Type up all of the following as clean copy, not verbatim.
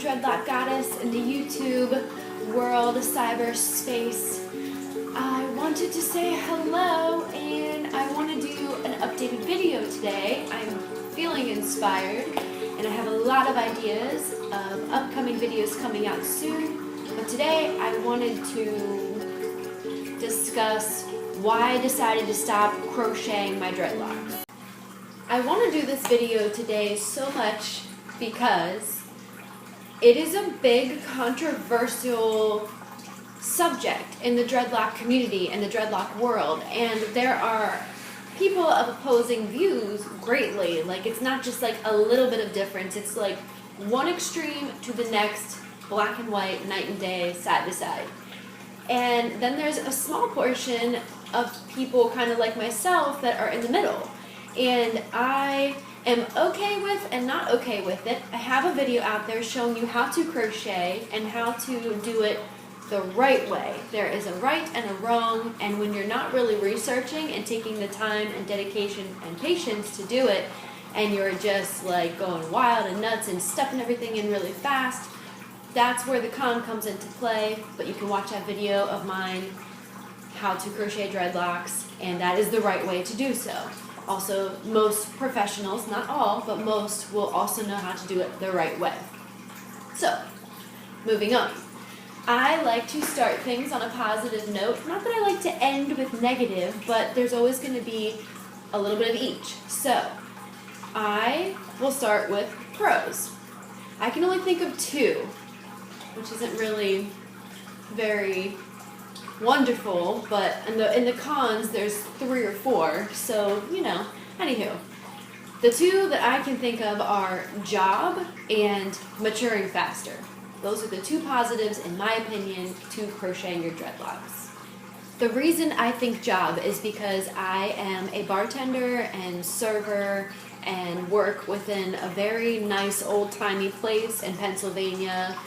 dreadlock goddess in the YouTube world, cyberspace. I wanted to say hello, and I want to do an updated video today. I'm feeling inspired, and I have a lot of ideas of upcoming videos coming out soon, but today I wanted to discuss why I decided to stop crocheting my dreadlocks. I want to do this video today so much because it is a big controversial subject in the dreadlock community and the dreadlock world, and there are people of opposing views greatly. Like, it's not just like a little bit of difference, it's like one extreme to the next, black and white, night and day, side to side. And then there's a small portion of people kind of like myself that are in the middle. And I am okay with and not okay with it. I have a video out there showing you how to crochet and how to do it the right way. There is a right and a wrong, and when you're not really researching and taking the time and dedication and patience to do it, and you're just like going wild and nuts and stuffing everything in really fast, that's where the con comes into play. But you can watch that video of mine, how to crochet dreadlocks, and that is the right way to do so. Also, most professionals, not all, but most will also know how to do it the right way. So, moving on. I like to start things on a positive note. Not that I like to end with negative, but there's always going to be a little bit of each. So, I will start with pros. I can only think of two, which isn't really very wonderful, but in the cons there's 3 or 4, so you know. Anywho, the two that I can think of are job and maturing faster. Those are the two positives, in my opinion, to crocheting your dreadlocks. The reason I think job is because I am a bartender and server and work within a very nice old-timey place in Pennsylvania,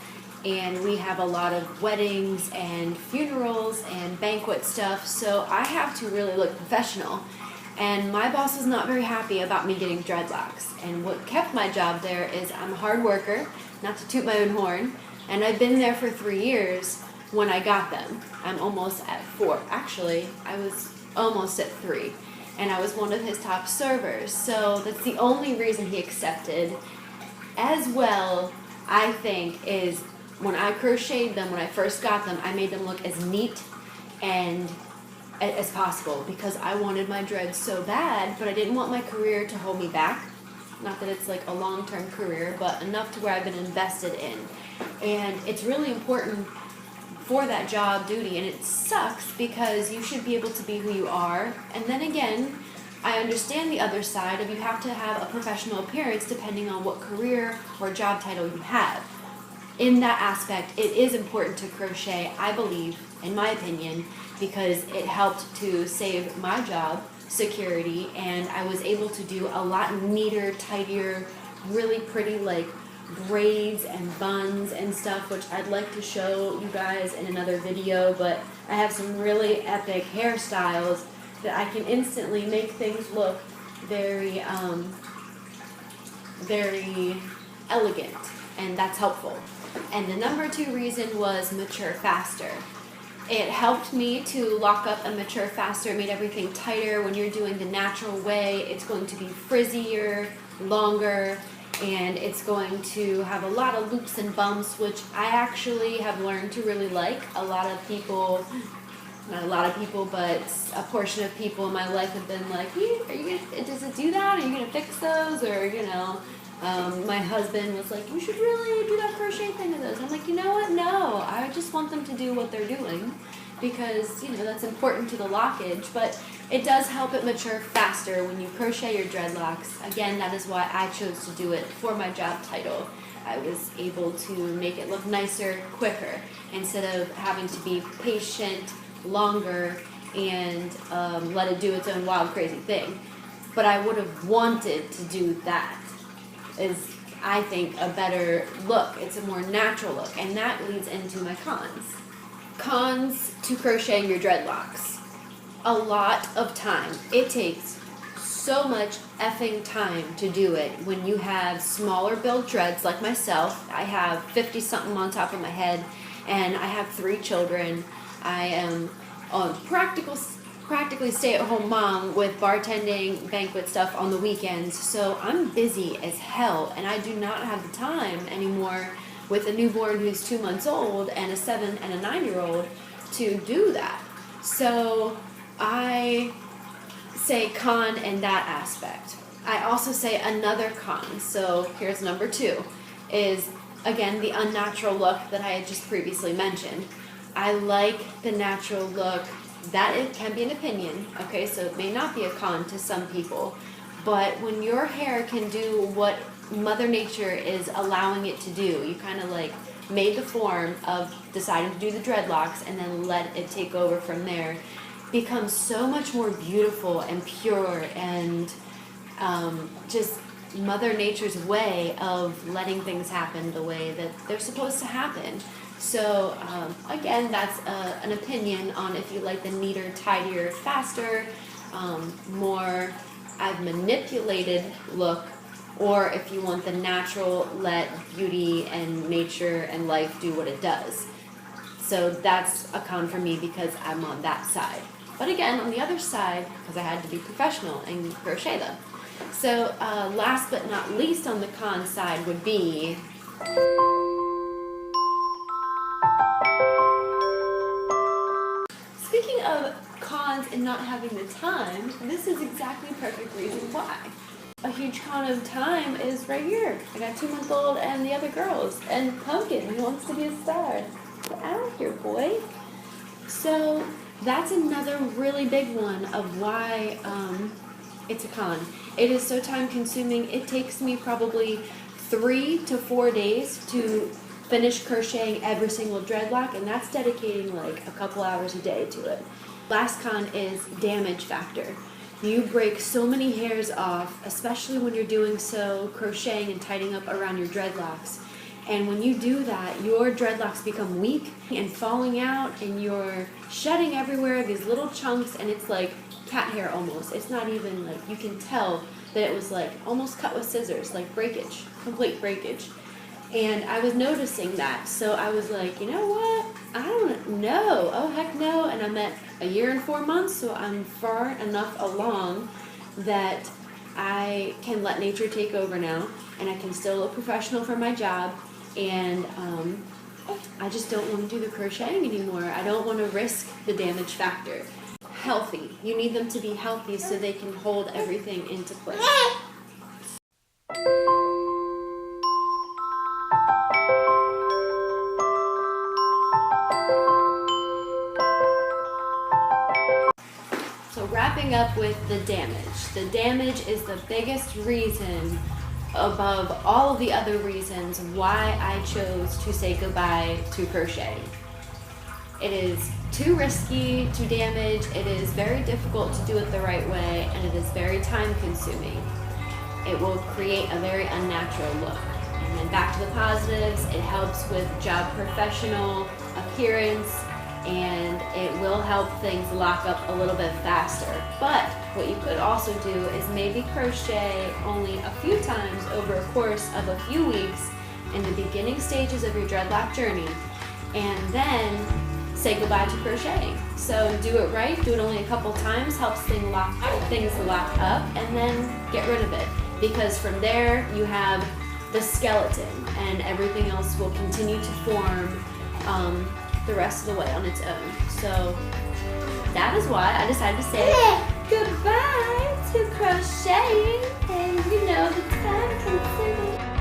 and we have a lot of weddings and funerals and banquet stuff, so I have to really look professional. And my boss was not very happy about me getting dreadlocks, and what kept my job there is I'm a hard worker, not to toot my own horn, and I've been there for 3 years when I got them. I'm almost at 4. Actually, I was almost at 3, and I was one of his top servers, so that's the only reason he accepted. As well, I think, is when I crocheted them, when I first got them, I made them look as neat and as possible because I wanted my dreads so bad, but I didn't want my career to hold me back. Not that it's like a long-term career, but enough to where I've been invested in. And it's really important for that job duty, and it sucks because you should be able to be who you are. And then again, I understand the other side of you have to have a professional appearance depending on what career or job title you have. In that aspect, it is important to crochet, I believe, in my opinion, because it helped to save my job security, and I was able to do a lot neater, tidier, really pretty like braids and buns and stuff, which I'd like to show you guys in another video. But I have some really epic hairstyles that I can instantly make things look very, very elegant, and that's helpful. And the number 2 reason was mature faster. It helped me to lock up and mature faster. It made everything tighter. When you're doing the natural way, it's going to be frizzier, longer, and it's going to have a lot of loops and bumps, which I actually have learned to really like. A lot of people, not a lot of people, but a portion of people in my life have been like, does it do that? Are you going to fix those? Or, you know, my husband was like, you should really do that crochet thing with those. I'm like, you know what? No, I just want them to do what they're doing because, you know, that's important to the lockage, but it does help it mature faster when you crochet your dreadlocks. Again, that is why I chose to do it for my job title. I was able to make it look nicer, quicker, instead of having to be patient, longer, and let it do its own wild, crazy thing. But I would have wanted to do that. Is, I think, a better look. It's a more natural look, and that leads into my cons. Cons to crocheting your dreadlocks. A lot of time. It takes so so much effing time to do it when you have smaller build dreads like myself. I have 50 something on top of my head, and I have 3 children. I am a practically stay-at-home mom with bartending, banquet stuff on the weekends, so I'm busy as hell, and I do not have the time anymore with a newborn who's 2 months old and a 7 and a 9-year-old to do that. So I say con in that aspect. I also say another con, so here's number 2, is again the unnatural look that I had just previously mentioned. I like the natural look. That it can be an opinion, okay, so it may not be a con to some people, but when your hair can do what Mother Nature is allowing it to do, you kind of like made the form of deciding to do the dreadlocks and then let it take over from there, becomes so much more beautiful and pure and just Mother Nature's way of letting things happen the way that they're supposed to happen. So again, that's an opinion on if you like the neater, tidier, faster, more I've manipulated look, or if you want the natural, let beauty and nature and life do what it does. So that's a con for me because I'm on that side. But again, on the other side, because I had to be professional and crochet them. So last but not least on the con side would be speaking of cons and not having the time, this is exactly a perfect reason why. A huge con of time is right here. I got 2-month-old and the other girls, and Pumpkin, who wants to be a star. Get out of here, boy. So that's another really big one of why it's a con. It is so time consuming. It takes me probably 3 to 4 days to finish crocheting every single dreadlock, and that's dedicating like a couple hours a day to it. Last con is damage factor. You break so many hairs off, especially when you're doing so crocheting and tightening up around your dreadlocks. And when you do that, your dreadlocks become weak and falling out, and you're shedding everywhere, these little chunks, and it's like cat hair almost. It's not even like, you can tell that it was like almost cut with scissors, like breakage, complete breakage. And I was noticing that, so I was like, you know what, I don't know, oh heck no, and I'm at a year and 4 months, so I'm far enough along that I can let nature take over now, and I can still look professional for my job, and I just don't want to do the crocheting anymore. I don't want to risk the damage factor. Healthy, you need them to be healthy so they can hold everything into place. So wrapping up with the damage. The damage is the biggest reason above all of the other reasons why I chose to say goodbye to crocheting. It is too risky to damage, it is very difficult to do it the right way, and it is very time consuming. It will create a very unnatural look. And then back to the positives, it helps with job professional appearance, and it will help things lock up a little bit faster. But what you could also do is maybe crochet only a few times over a course of a few weeks in the beginning stages of your dreadlock journey, and then say goodbye to crocheting. So do it right, do it only a couple times, helps things lock up, and then get rid of it. Because from there you have the skeleton, and everything else will continue to form the rest of the way on its own. So that is why I decided to say goodbye to crocheting, and you know, the time consuming.